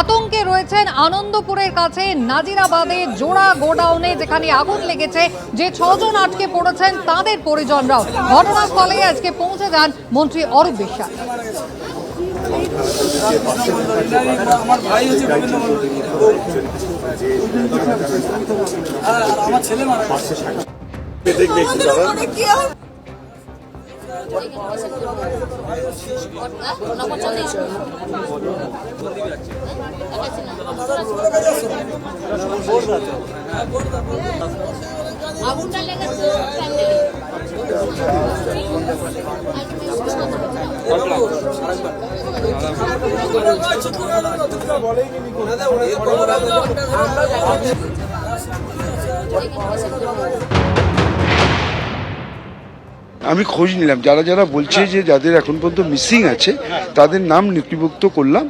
আতঙ্কে রয়েছেন আনন্দপুরের কাছে নাজিরাবাদে জোড়া গোডাউনে, যেখানে আগুন লেগেছে। যে 6 জন আটকে পড়েছেন তাদের পরিজনরাও ঘটনাস্থলে আজকে পৌঁছে যান মন্ত্রী অরূপ বিশ্বাস। আমার ভাই হচ্ছে আমার ছেলে মারা আগুনটা লেগেছে আমি খোঁজ নিলাম, যারা যারা বলছে যে যাদের এখন পর্যন্ত মিসিং আছে তাদের নাম নথিভুক্ত করলাম।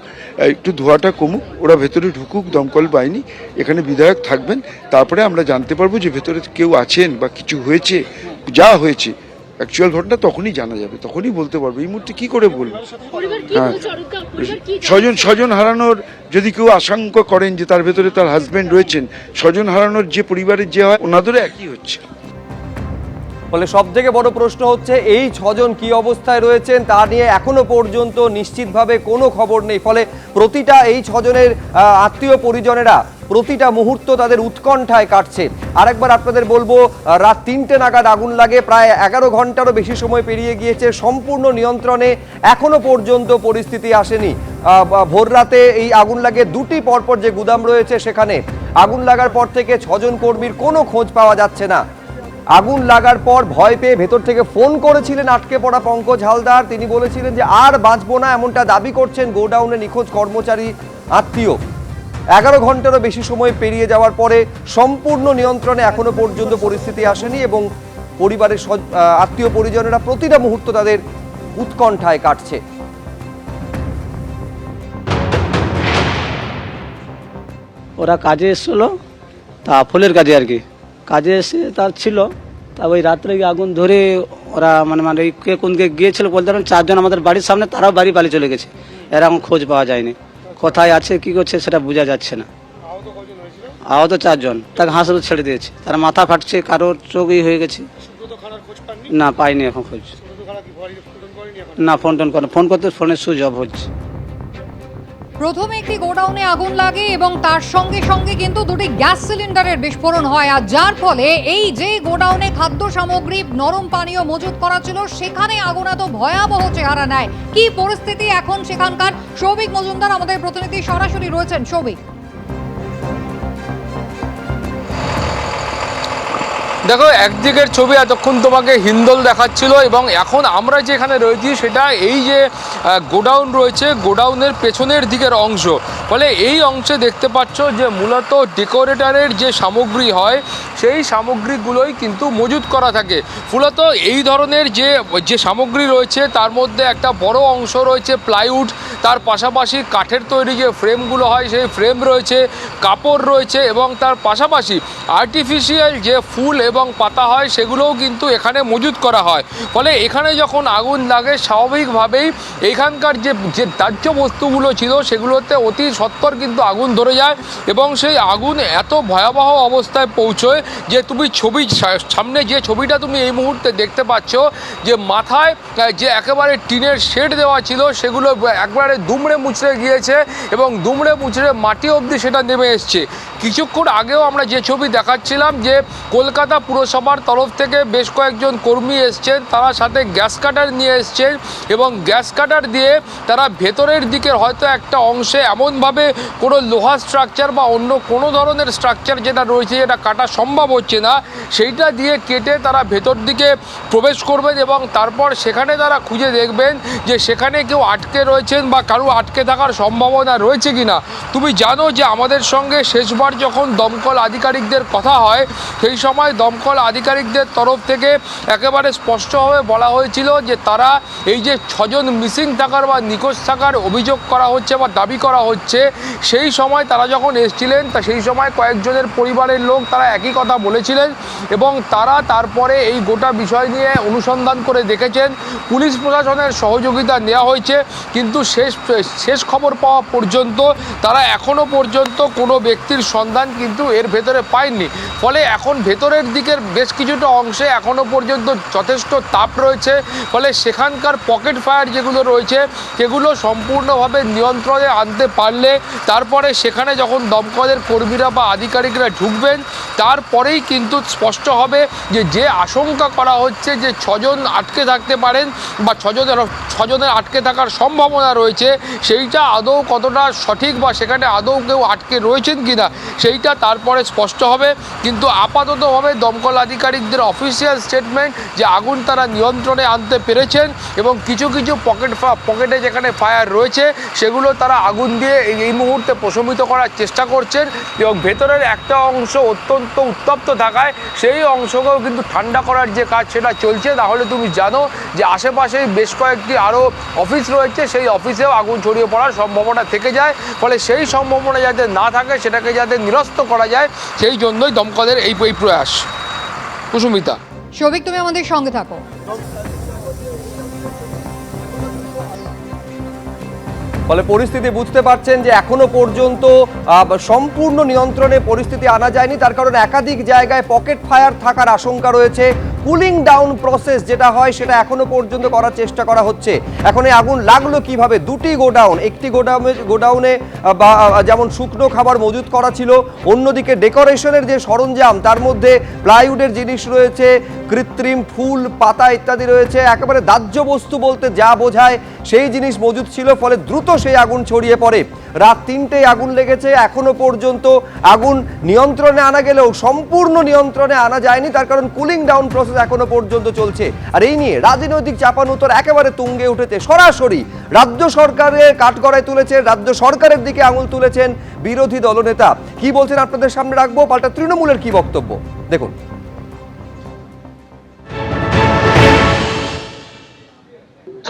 একটু ধোঁয়াটা কমুক, ওরা ভেতরে ঢুকুক, দমকল বাহিনী এখানে বিধায়ক থাকবেন, তারপরে আমরা জানতে পারবো যে ভেতরে কেউ আছেন বা কিছু হয়েছে। যা হয়েছে অ্যাকচুয়াল ঘটনা তখনই জানা যাবে, তখনই বলতে পারবো। এই মুহূর্তে কি করে বলবো? হ্যাঁ, স্বজন হারানোর যদি কেউ আশঙ্কা করেন যে তার ভেতরে তার হাজবেন্ড রয়েছেন, স্বজন হারানোর যে পরিবারের যে হয় ওনাদেরও একই হচ্ছে। ফলে সব থেকে বড় প্রশ্ন হচ্ছে এই 6 জন কি অবস্থায় রয়েছেন তা নিয়ে এখনো পর্যন্ত নিশ্চিতভাবে কোনো খবর নেই। ফলে প্রতিটা এই 6 জনের আত্মীয় পরিজনেরা প্রতিটা মুহূর্ত তাদের উৎকণ্ঠায় কাটছে। আরেকবার আপনাদের বলবো, রাত 3টে নাগাদ আগুন লাগে, প্রায় 11 ঘন্টারও বেশি সময় পেরিয়ে গিয়েছে, সম্পূর্ণ নিয়ন্ত্রণে এখনো পর্যন্ত পরিস্থিতি আসেনি। ভোর রাতে এই আগুন লাগে, দুটি পরপর যে গুদাম রয়েছে সেখানে আগুন লাগার পর থেকে 6 জন কর্মীর কোনো খোঁজ পাওয়া যাচ্ছে না। আগুন লাগার পর ভয় পেয়ে ভেতর থেকে ফোন করেছিলেন আটকে পড়া পঙ্কজ হালদার। তিনি বলেছিলেন যে আর বাঁচবো না, এমনটা দাবি করছেন গোডাউনে নিখোঁজ কর্মচারী আত্মীয়। 11 ঘন্টারও বেশি সময় পেরিয়ে যাওয়ার পরে সম্পূর্ণ নিয়ন্ত্রণে এখনো পর্যন্ত পরিস্থিতি আসেনি এবং পরিবারের আত্মীয় পরিজনেরা প্রতিটা মুহূর্ত তাদের উৎকণ্ঠায় কাটছে। ওরা কাজে এসেছিল, তা ফুলের কাজে আর কি, কাজে এসে তার ছিল, তা ওই রাত্রে আগুন ধরে ওরা মানে কে কোনকে গিয়েছিল বলতে পারেন। 4 জন আমাদের বাড়ির সামনে, তারাও বাড়ি পালিয়ে চলে গেছে। এরকম খোঁজ পাওয়া যায়নি, কোথায় আছে কি করছে সেটা বোঝা যাচ্ছে না। আহত 4 জন, তাকে হাসপাতাল ছেড়ে দিয়েছে। তার মাথা ফাটছে, কারোর চোখই হয়ে গেছে। না, পাইনি এখন খোঁজ। না, ফোন করে, ফোন করতে ফোনের সুইচ অফ হচ্ছে। প্রথমে একটি গোডাউনে আগুন লাগে এবং তার সঙ্গে সঙ্গে কিন্তু দুটি গ্যাস সিলিন্ডারের বিস্ফোরণ হয়, আর যার ফলে এই যে গোডাউনে খাদ্য সামগ্রী, নরম পানীয় মজুত করা ছিল সেখানে আগুন এত ভয়াবহ চেহারা নেয়। কি পরিস্থিতি এখন সেখানকার? সৌভিক মজুমদার আমাদের প্রতিনিধি সরাসরি রয়েছেন। সৌভিক, দেখো, একদিকের ছবি এতক্ষণ তোমাকে হিন্দল দেখাচ্ছিল এবং এখন আমরা যেখানে রয়েছি সেটা এই যে গোডাউন রয়েছে, গোডাউনের পেছনের দিকের অংশ। ফলে এই অংশে দেখতে পাচ্ছ যে মূলত ডেকোরেটরের যে সামগ্রী হয় সেই সামগ্রীগুলোই কিন্তু মজুত করা থাকে। মূলত এই ধরনের যে সামগ্রী রয়েছে তার মধ্যে একটা বড় অংশ রয়েছে প্লাইউড, তার পাশাপাশি কাঠের তৈরি যে ফ্রেমগুলো হয় সেই ফ্রেম রয়েছে, কাপড় রয়েছে এবং তার পাশাপাশি আর্টিফিশিয়াল যে ফুল এবং পাতা হয় সেগুলোও কিন্তু এখানে মজুত করা হয়। ফলে এখানে যখন আগুন লাগে স্বাভাবিকভাবেই এখানকার যে দাহ্য বস্তুগুলো ছিল সেগুলোতে অতি সত্বর কিন্তু আগুন ধরে যায় এবং সেই আগুন এত ভয়াবহ অবস্থায় পৌঁছয় যে তুমি সামনে যে ছবিটা তুমি এই মুহূর্তে দেখতে পাচ্ছ, যে মাথায় যে একেবারে টিনের শেড দেওয়া ছিল সেগুলো একবারে দুমড়ে মুচড়ে গিয়েছে এবং দুমড়ে মুচড়ে মাটি অবধি সেটা নেমে এসছে। কিছুক্ষণ আগেও আমরা যে ছবি দেখাচ্ছিলাম যে কলকাতা পুরসভার তরফ থেকে বেশ কয়েকজন কর্মী এসছেন, তারা সাথে গ্যাস কাটার নিয়ে এসছেন এবং গ্যাস কাটার দিয়ে তারা ভেতরের দিকের হয়তো একটা অংশে এমনভাবে কোনো লোহা স্ট্রাকচার বা অন্য কোনো ধরনের স্ট্রাকচার যেটা রয়েছে যেটা কাটা সম্ভব হচ্ছে না সেইটা দিয়ে কেটে তারা ভেতর দিকে প্রবেশ করবেন এবং তারপর সেখানে তারা খুঁজে দেখবেন যে সেখানে কেউ আটকে রয়েছেন বা কারো আটকে থাকার সম্ভাবনা রয়েছে কিনা। তুমি জানো যে আমাদের সঙ্গে শেষবার যখন দমকল আধিকারিকদের কথা হয় সেই সময় দমকল আধিকারিকদের তরফ থেকে একেবারে স্পষ্টভাবে বলা হয়েছিল যে তারা এই যে 6 জন মিসিং থাকার বা নিখোঁজ থাকার অভিযোগ করা হচ্ছে বা দাবি করা হচ্ছে, সেই সময় তারা যখন এসেছিলেন তা সেই সময় কয়েকজনের পরিবারের লোক তারা একই কথা কথা বলেছিলেন এবং তারা তারপরে এই গোটা বিষয় নিয়ে অনুসন্ধান করে দেখেছেন। পুলিশ প্রশাসনের সহযোগিতা নেওয়া হয়েছে, কিন্তু শেষ খবর পাওয়া পর্যন্ত তারা এখনও পর্যন্ত কোনো ব্যক্তির সন্ধান কিন্তু এর ভেতরে পায়নি। ফলে এখন ভেতরের দিকের বেশ কিছুটা অংশে এখনও পর্যন্ত যথেষ্ট তাপ রয়েছে। ফলে সেখানকার পকেট ফায়ার যেগুলো রয়েছে সেগুলো সম্পূর্ণভাবে নিয়ন্ত্রণে আনতে পারলে তারপরে সেখানে যখন দমকলের কর্মীরা বা আধিকারিকরা ঢুকবেন তারপরেই কিন্তু স্পষ্ট হবে যে আশঙ্কা করা হচ্ছে যে 6 জন আটকে থাকতে পারেন বা 6 জনের আটকে থাকার সম্ভাবনা রয়েছে, সেইটা আদৌ কতটা সঠিক বা সেখানে আদৌ কেউ আটকে রয়েছেন কিনা সেইটা তারপরে স্পষ্ট হবে। কিন্তু আপাততভাবে দমকল আধিকারিকদের অফিসিয়াল স্টেটমেন্ট যে আগুন তারা নিয়ন্ত্রণে আনতে পেরেছেন এবং কিছু পকেটে যেখানে ফায়ার রয়েছে সেগুলো তারা আগুন দিয়ে এই মুহূর্তে প্রশমিত করার চেষ্টা করছেন এবং ভেতরের একটা অংশ অত্যন্ত উত্তপ্ত থাকায় সেই অংশকেও কিন্তু ঠান্ডা করার যে কাজ সেটা চলছে। তাহলে তুমি জানো যে আশেপাশেই বেশ কয়েকটি আরও অফিস রয়েছে, সেই অফিসেও আগুন ছড়িয়ে পড়ার সম্ভাবনা থেকে যায়। ফলে সেই সম্ভাবনা যাতে না থাকে সেটাকে যাতে নিরস্ত করা যায় সেই জন্যই দমকলের এই প্রয়াস। কুসুমিতা, সৌভিক, তুমি আমাদের সঙ্গে থাকো। ফলে পরিস্থিতি বুঝতে পারছেন যে এখনো পর্যন্ত সম্পূর্ণ নিয়ন্ত্রণে পরিস্থিতি আনা যায়নি, তার কারণ একাধিক জায়গায় পকেট ফায়ার থাকার আশঙ্কা রয়েছে। কুলিং ডাউন প্রসেস যেটা হয় সেটা এখনো পর্যন্ত করার চেষ্টা করা হচ্ছে। এখন এই আগুন লাগলো কিভাবে? দুটি গোডাউন, একটি গোডাউনে যেমন শুকনো খাবার মজুত করা ছিল, অন্যদিকে ডেকোরেশনের যে সরঞ্জাম তার মধ্যে প্লাইউডের জিনিস রয়েছে, কৃত্রিম ফুল পাতা ইত্যাদি রয়েছে, একেবারে দাহ্য বস্তু বলতে যা বোঝায় সেই জিনিস মজুত ছিল। ফলে দ্রুত সেই আগুন ছড়িয়ে পড়ে। রাত 3টেয় আগুন লেগেছে। এখনো পর্যন্ত আগুন নিয়ন্ত্রণে আনা গেলেও সম্পূর্ণ নিয়ন্ত্রণে আনা যায়নি, তার কারণ কুলিং ডাউন প্রসেস এখনো পর্যন্ত চলছে। আর এই নিয়ে রাজনৈতিক চাপানুতর একেবারে তুঙ্গে উঠেছে। সরাসরি রাজ্য সরকারের কাঠগড়ায় তুলেছে, রাজ্য সরকারের দিকে আঙুল তুলেছেন বিরোধী দলনেতা। কি বলছেন আপনাদের সামনে রাখবো, পাল্টা তৃণমূলের কি বক্তব্য দেখুন।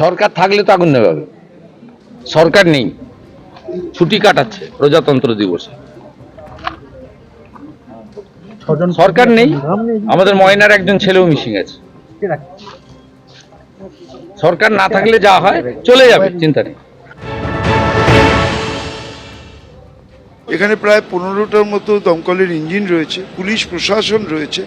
সরকার থাকলে তো আগুন নেভাবে, সরকার নেই, ছুটি কাটাচ্ছে প্রজাতন্ত্র দিবসে। সরকার নেই, আমাদের ময়নার একজন ছেলেও মিসিং আছে। সরকার না থাকলে যা হয় চলে যাবে, চিন্তা নেই। এখানে প্রায় 15টার মতো দমকলের ইঞ্জিন রয়েছে, পুলিশ প্রশাসন রয়েছে,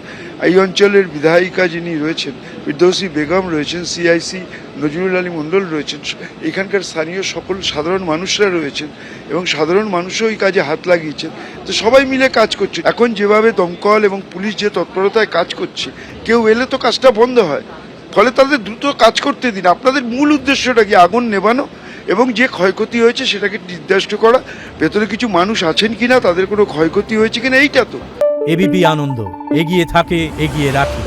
এই অঞ্চলের বিধায়িকা যিনি রয়েছেন ফিরদৌসী বেগম রয়েছেন, সিআইসি নজরুল আলী মণ্ডল রয়েছেন, এখানকার স্থানীয় সকল সাধারণ মানুষরা রয়েছেন এবং সাধারণ মানুষও এই কাজে হাত লাগিয়েছেন। তো সবাই মিলে কাজ করছে। এখন যেভাবে দমকল এবং পুলিশ যে তৎপরতায় কাজ করছে, কেউ এলে তো কাজটা বন্ধ হয়। ফলে তাদের দ্রুত কাজ করতে দিন। আপনাদের মূল উদ্দেশ্যটা কি? আগুন নেভানো এবং যে ক্ষয়ক্ষতি হয়েছে সেটাকে নির্দিষ্ট করা, ভেতরে কিছু মানুষ আছেন কিনা, তাদের কোনো ক্ষয়ক্ষতি হয়েছে কিনা, এইটা তো। এবিপি আনন্দ, এগিয়ে থাকে, এগিয়ে রাখে।